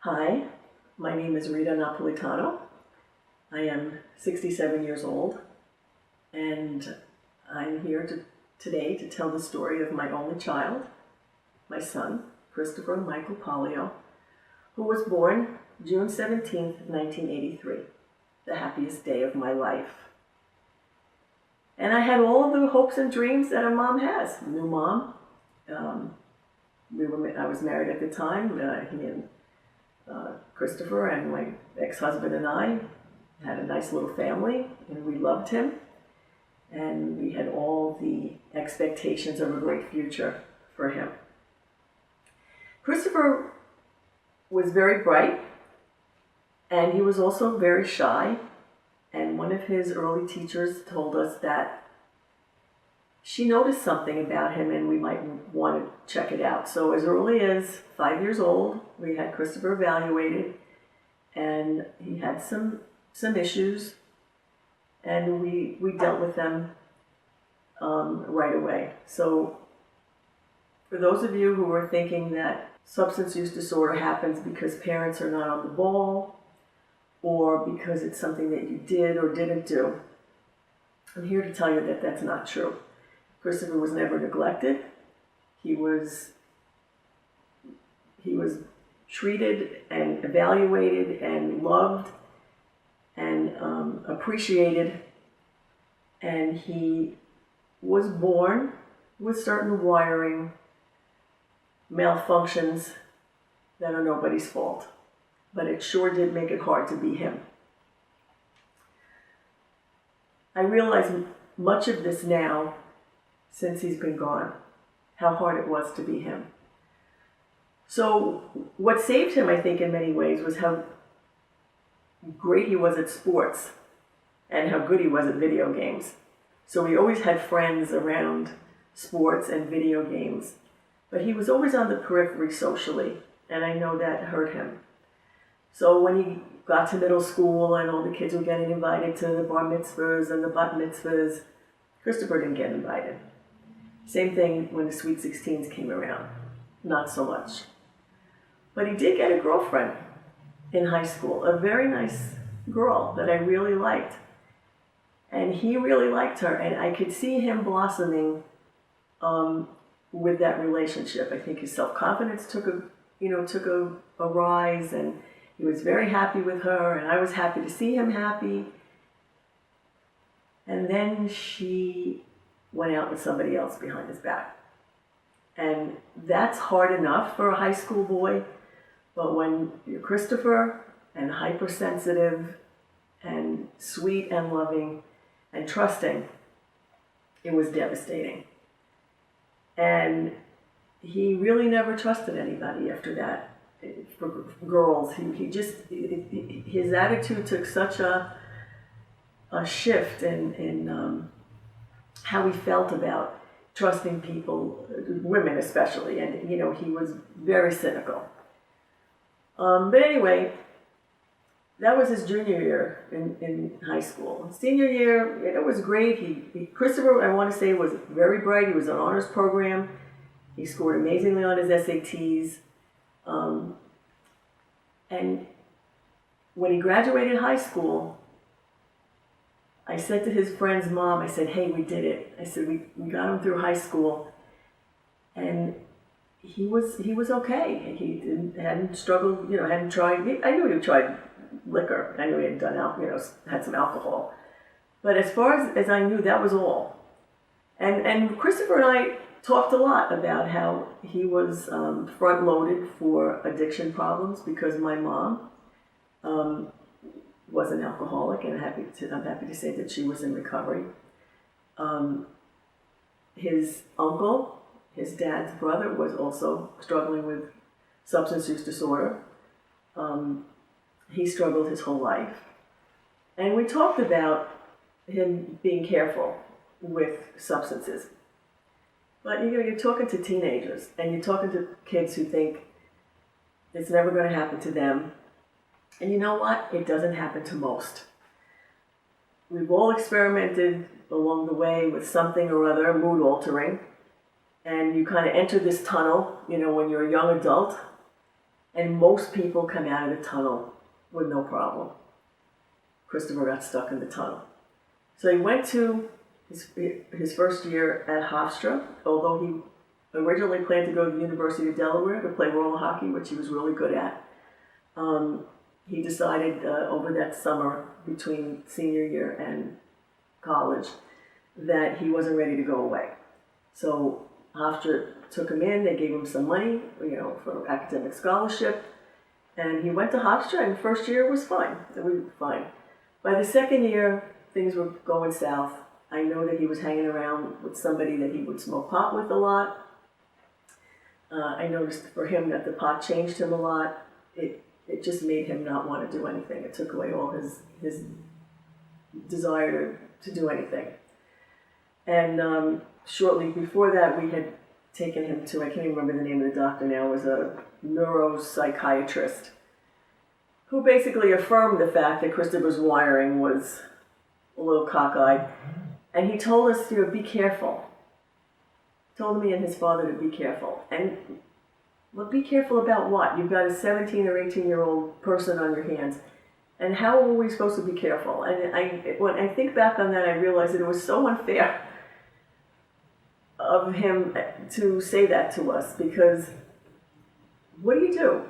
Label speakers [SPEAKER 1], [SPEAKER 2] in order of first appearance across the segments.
[SPEAKER 1] Hi, my name is Rita Napolitano. I am 67 years old, and I'm here today to tell the story of my only child, my son, Christopher Michael Polio, who was born June 17th, 1983, the happiest day of my life. And I had all of the hopes and dreams that a mom has. New mom. I was married at the time. He and Christopher and my ex-husband and I had a nice little family, and we loved him, and we had all the expectations of a great future for him. Christopher was very bright, and he was also very shy, and one of his early teachers told us that she noticed something about him and we might want to check it out. So as early as 5 years old, we had Christopher evaluated, and he had some issues, and we dealt with them right away. So for those of you who are thinking that substance use disorder happens because parents are not on the ball or because it's something that you did or didn't do, I'm here to tell you that that's not true. Christopher was never neglected. He was treated and evaluated and loved and appreciated, and he was born with certain wiring malfunctions that are nobody's fault, but it sure did make it hard to be him. I realize much of this now, since he's been gone, how hard it was to be him. So what saved him, I think, in many ways, was how great he was at sports and how good he was at video games. So we always had friends around sports and video games, but he was always on the periphery socially, and I know that hurt him. So when he got to middle school and all the kids were getting invited to the bar mitzvahs and the bat mitzvahs, Christopher didn't get invited. Same thing when the Sweet 16s came around. Not so much. But he did get a girlfriend in high school, a very nice girl that I really liked. And he really liked her, and I could see him blossoming with that relationship. I think his self-confidence took a rise, and he was very happy with her, and I was happy to see him happy. And then she went out with somebody else behind his back. And that's hard enough for a high school boy, but when you're Christopher and hypersensitive and sweet and loving and trusting, it was devastating. And he really never trusted anybody after that. For girls, his attitude took such a shift in how he felt about trusting people, women especially, and he was very cynical. But anyway, that was his junior year in high school. Senior year, it was great. Christopher, I want to say, was very bright. He was on honors program. He scored amazingly on his SATs. And when he graduated high school, I said to his friend's mom, I said, "Hey, we did it." I said, we got him through high school, and he was okay. He hadn't struggled, hadn't tried. I knew he tried liquor. I knew he had done had some alcohol, but as far as I knew, that was all. And Christopher and I talked a lot about how he was front loaded for addiction problems because my mom was an alcoholic, and I'm happy to say that she was in recovery. His uncle, his dad's brother, was also struggling with substance use disorder. He struggled his whole life. And we talked about him being careful with substances. But you're talking to teenagers, and you're talking to kids who think it's never going to happen to them. And you know what? It doesn't happen to most. We've all experimented along the way with something or other, mood altering, and you kind of enter this tunnel, when you're a young adult, And most people come out of the tunnel with no problem. Christopher got stuck in the tunnel. So he went to his first year at Hofstra, although he originally planned to go to the University of Delaware to play roller hockey, which he was really good at. He decided over that summer between senior year and college that he wasn't ready to go away. So Hofstra took him in, they gave him some money, for academic scholarship, and he went to Hofstra, and the first year was fine. By the second year, things were going south. I know that he was hanging around with somebody that he would smoke pot with a lot. I noticed for him that the pot changed him a lot. It just made him not want to do anything. It took away all his desire to do anything. And shortly before that, we had taken him to, I can't even remember the name of the doctor now, was a neuropsychiatrist who basically affirmed the fact that Christopher's wiring was a little cockeyed. And he told us, be careful. Told me and his father to be careful. And, well, be careful about what? You've got a 17 or 18-year-old person on your hands. And how are we supposed to be careful? And when I think back on that, I realize that it was so unfair of him to say that to us, because what do you do?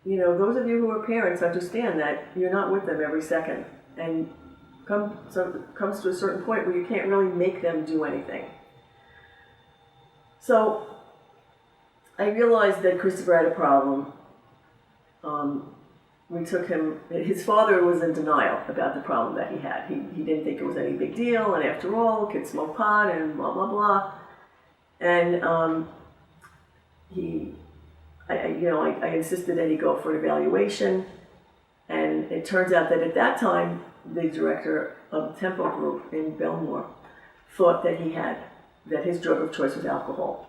[SPEAKER 1] Those of you who are parents understand that you're not with them every second. And comes to a certain point where you can't really make them do anything. So I realized that Christopher had a problem. We took him, his father was in denial about the problem that he had. He didn't think it was any big deal, and after all, kids smoke pot and blah, blah, blah. And I insisted that he go for an evaluation, and it turns out that at that time, the director of the Tempo Group in Belmore thought that his drug of choice was alcohol.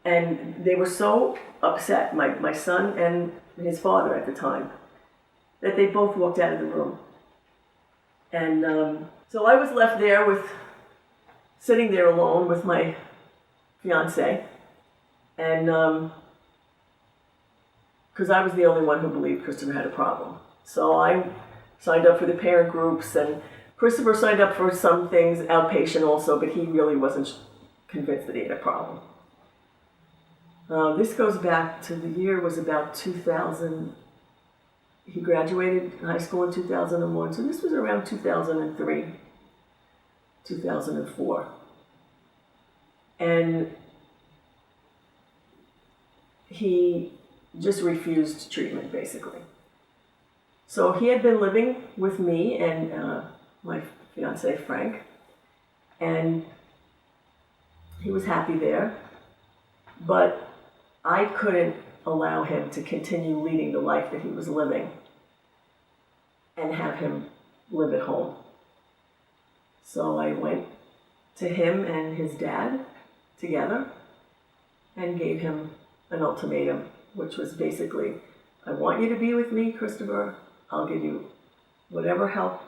[SPEAKER 1] And they were so upset, my son and his father at the time, that they both walked out of the room. And so I was left there sitting there alone with my fiance, and because I was the only one who believed Christopher had a problem. So I signed up for the parent groups, and Christopher signed up for some things, outpatient also, but he really wasn't convinced that he had a problem. This goes back to the year was about 2000. He graduated high school in 2001, so this was around 2003, 2004. And he just refused treatment, basically. So he had been living with me and my fiance, Frank, and he was happy there, but I couldn't allow him to continue leading the life that he was living and have him live at home. So I went to him and his dad together and gave him an ultimatum, which was basically, I want you to be with me, Christopher. I'll give you whatever help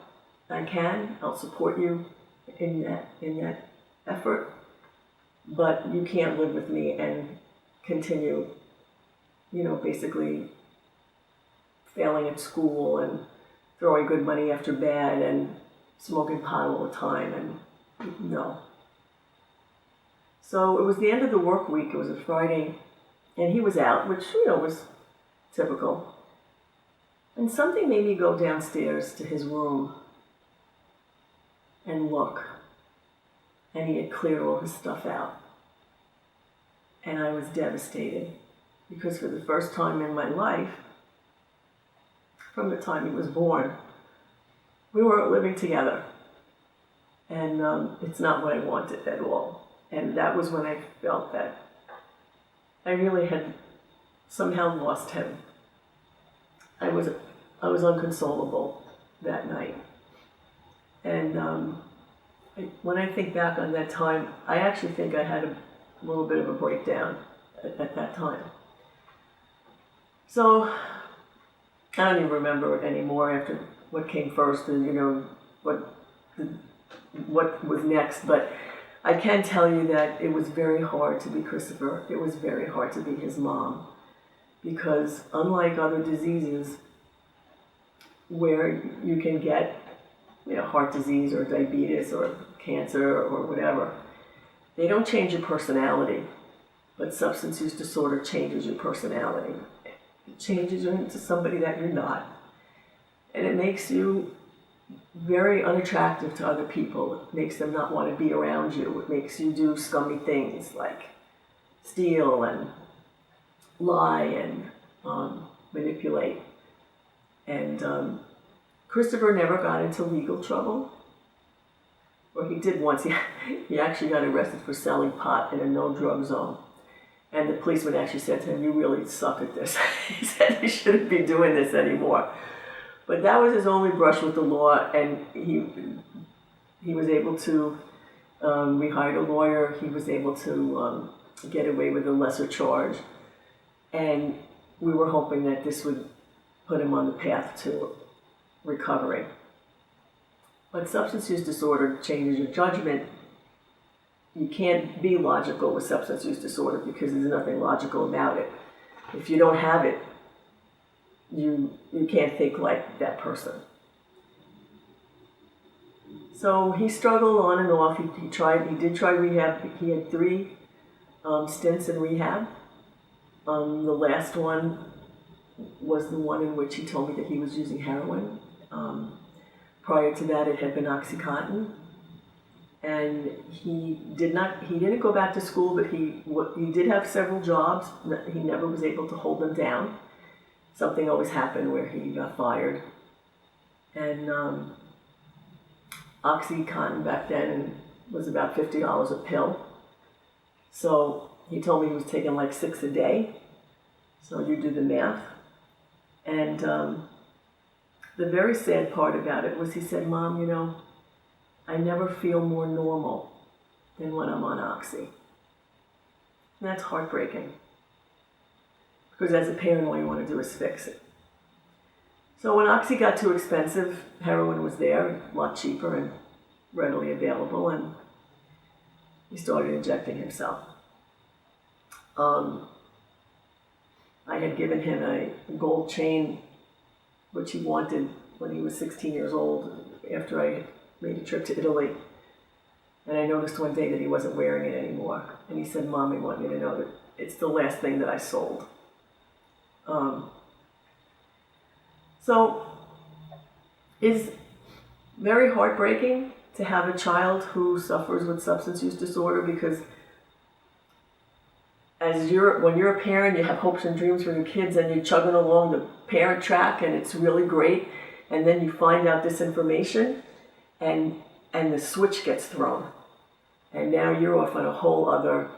[SPEAKER 1] I can. I'll support you in that effort, but you can't live with me and continue, basically failing at school and throwing good money after bad and smoking pot all the time, and no. So it was the end of the work week. It was a Friday, and he was out, which, was typical. And something made me go downstairs to his room and look. And he had cleared all his stuff out. And I was devastated, because for the first time in my life, from the time he was born, we weren't living together. And it's not what I wanted at all. And that was when I felt that I really had somehow lost him. I was unconsolable that night. And when I think back on that time, I actually think I had a little bit of a breakdown at that time. So I don't even remember it anymore after what came first and what was next. But I can tell you that it was very hard to be Christopher. It was very hard to be his mom, because unlike other diseases where you can get, heart disease or diabetes or cancer or whatever, they don't change your personality. But substance use disorder changes your personality. It changes you into somebody that you're not. And it makes you very unattractive to other people. It makes them not want to be around you. It makes you do scummy things like steal and lie and manipulate. And Christopher never got into legal trouble. Or he did once. He actually got arrested for selling pot in a no-drug zone. And the policeman actually said to him, "You really suck at this." He said he shouldn't be doing this anymore. But that was his only brush with the law, and he was able to, we hired a lawyer, he was able to get away with a lesser charge. And we were hoping that this would put him on the path to recovery. But substance use disorder changes your judgment. You can't be logical with substance use disorder because there's nothing logical about it. If you don't have it, you can't think like that person. So he struggled on and off. He did try rehab. He had 3 stints in rehab. The last one was the one in which he told me that he was using heroin. Prior to that, it had been OxyContin. And he didn't go back to school, but he did have several jobs. He never was able to hold them down. Something always happened where he got fired. And OxyContin back then was about $50 a pill. So he told me he was taking like 6 a day. So you do the math. And the very sad part about it was he said, "Mom, I never feel more normal than when I'm on Oxy." And that's heartbreaking. Because as a parent, all you want to do is fix it. So when Oxy got too expensive, heroin was there, a lot cheaper and readily available, and he started injecting himself. I had given him a gold chain, which he wanted when he was 16 years old, after I made a trip to Italy. And I noticed one day that he wasn't wearing it anymore. And he said, "Mom, I want you to know that it's the last thing that I sold." So it's very heartbreaking to have a child who suffers with substance use disorder, because when you're a parent, you have hopes and dreams for your kids, and you're chugging along the parent track, and it's really great. And then you find out this information, and the switch gets thrown. And now you're off on a whole other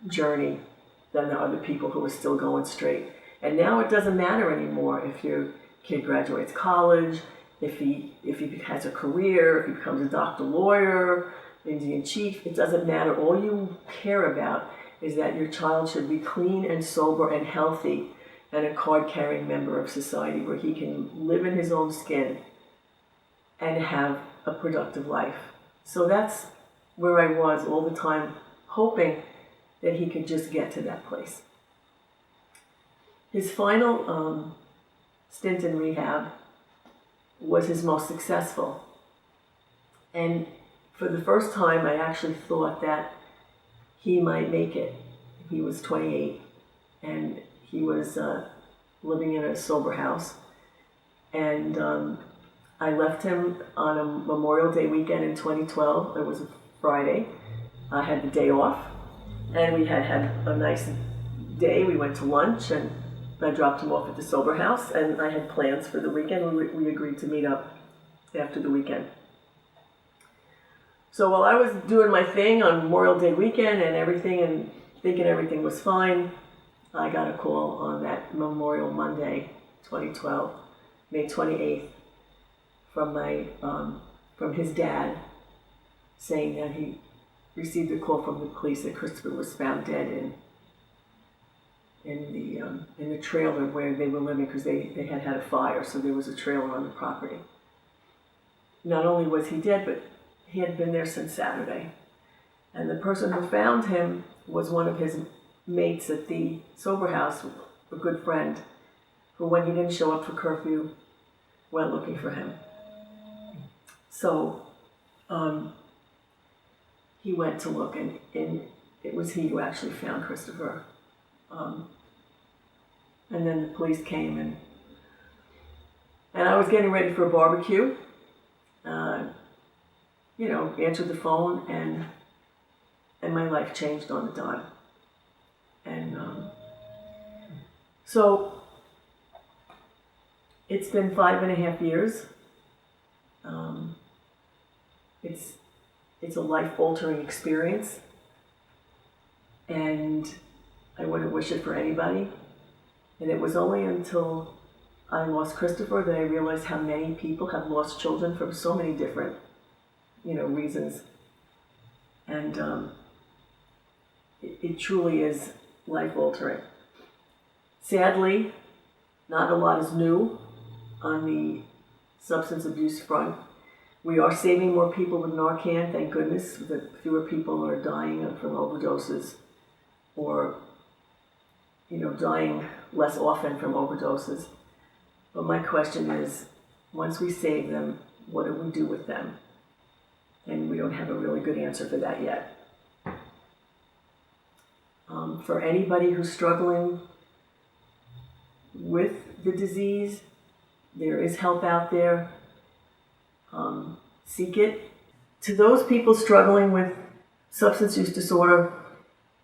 [SPEAKER 1] journey than the other people who are still going straight. And now it doesn't matter anymore if your kid graduates college, if he has a career, if he becomes a doctor, lawyer, Indian chief. It doesn't matter. All you care about is that your child should be clean and sober and healthy and a card-carrying member of society where he can live in his own skin and have a productive life. So that's where I was all the time, hoping that he could just get to that place. His final stint in rehab was his most successful. And for the first time, I actually thought that he might make it. He was 28, and he was living in a sober house. And I left him on a Memorial Day weekend in 2012. It was a Friday. I had the day off, and we had a nice day. We went to lunch, and I dropped him off at the sober house, and I had plans for the weekend. We agreed to meet up after the weekend. So while I was doing my thing on Memorial Day weekend and everything, and thinking everything was fine, I got a call on that Memorial Monday, 2012, May 28th, from his dad, saying that he received a call from the police that Christopher was found dead in the trailer where they were living, because they had a fire, so there was a trailer on the property. Not only was he dead, but he had been there since Saturday. And the person who found him was one of his mates at the sober house, a good friend, who, when he didn't show up for curfew, went looking for him. So he went to look, and it was he who actually found Christopher. And then the police came, and I was getting ready for a barbecue. Answered the phone, and my life changed on the dime. And so it's been 5.5 years. It's a life-altering experience, and I wouldn't wish it for anybody. And it was only until I lost Christopher that I realized how many people have lost children for so many different, reasons. And it truly is life-altering. Sadly, not a lot is new on the substance abuse front. We are saving more people with Narcan, thank goodness, that fewer people are dying from overdoses or, dying less often from overdoses. But my question is, once we save them, what do we do with them? And we don't have a really good answer for that yet. For anybody who's struggling with the disease, there is help out there. Seek it. To those people struggling with substance use disorder,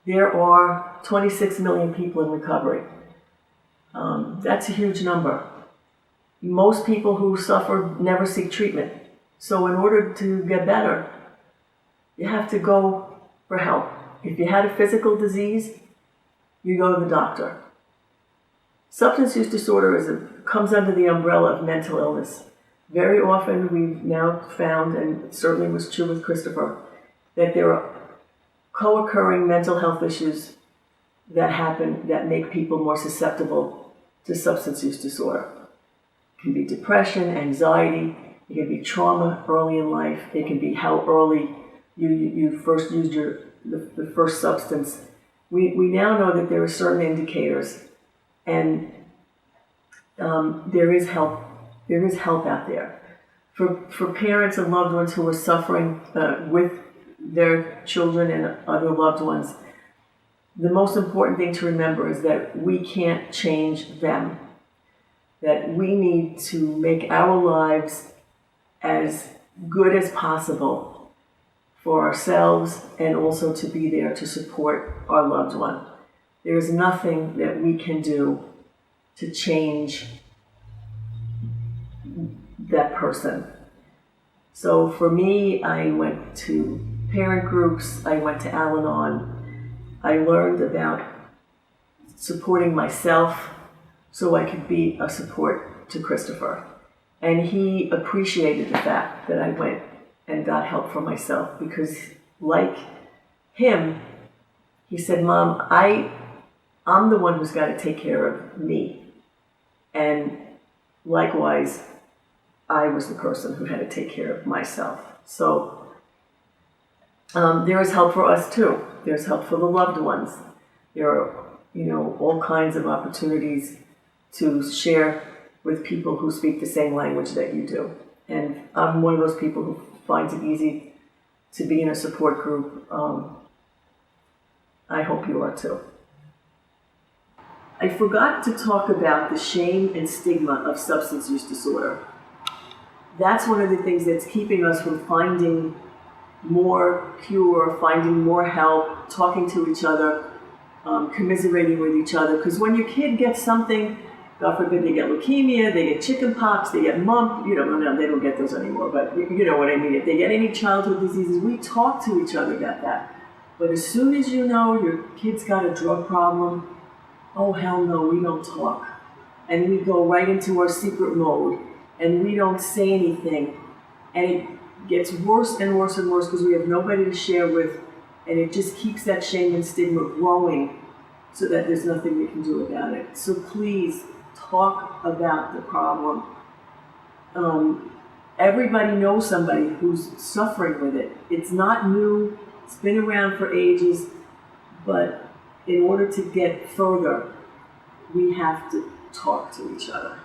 [SPEAKER 1] there are 26 million people in recovery. That's a huge number. Most people who suffer never seek treatment. So in order to get better, you have to go for help. If you had a physical disease, you go to the doctor. Substance use disorder comes under the umbrella of mental illness. Very often we've now found, and it certainly was true with Christopher, that there are co-occurring mental health issues that happen that make people more susceptible to substance use disorder. It can be depression, anxiety, it can be trauma early in life, it can be how early you first used the first substance. We now know that there are certain indicators, and there is help. There is help out there for parents and loved ones who are suffering with their children and other loved ones. The most important thing to remember is that we can't change them. That we need to make our lives as good as possible for ourselves and also to be there to support our loved one. There is nothing that we can do to change that person. So for me, I went to parent groups, I went to Al-Anon. I learned about supporting myself so I could be a support to Christopher. And he appreciated the fact that I went and got help for myself, because like him, he said, "Mom, I'm the one who's got to take care of me." And likewise, I was the person who had to take care of myself. So there is help for us too. There's help for the loved ones. There are, all kinds of opportunities to share with people who speak the same language that you do. And I'm one of those people who finds it easy to be in a support group. I hope you are too. I forgot to talk about the shame and stigma of substance use disorder. That's one of the things that's keeping us from finding more cure, finding more help, talking to each other, commiserating with each other. Because when your kid gets something, God forbid they get leukemia, they get chicken pox, they get mump, no, they don't get those anymore, but you know what I mean. If they get any childhood diseases, we talk to each other about that. But as soon as you know your kid's got a drug problem, oh hell no, we don't talk. And we go right into our secret mode, and we don't say anything. And it gets worse and worse and worse because we have nobody to share with, and it just keeps that shame and stigma growing so that there's nothing we can do about it. So please, talk about the problem. Everybody knows somebody who's suffering with it. It's not new. It's been around for ages, but in order to get further, we have to talk to each other.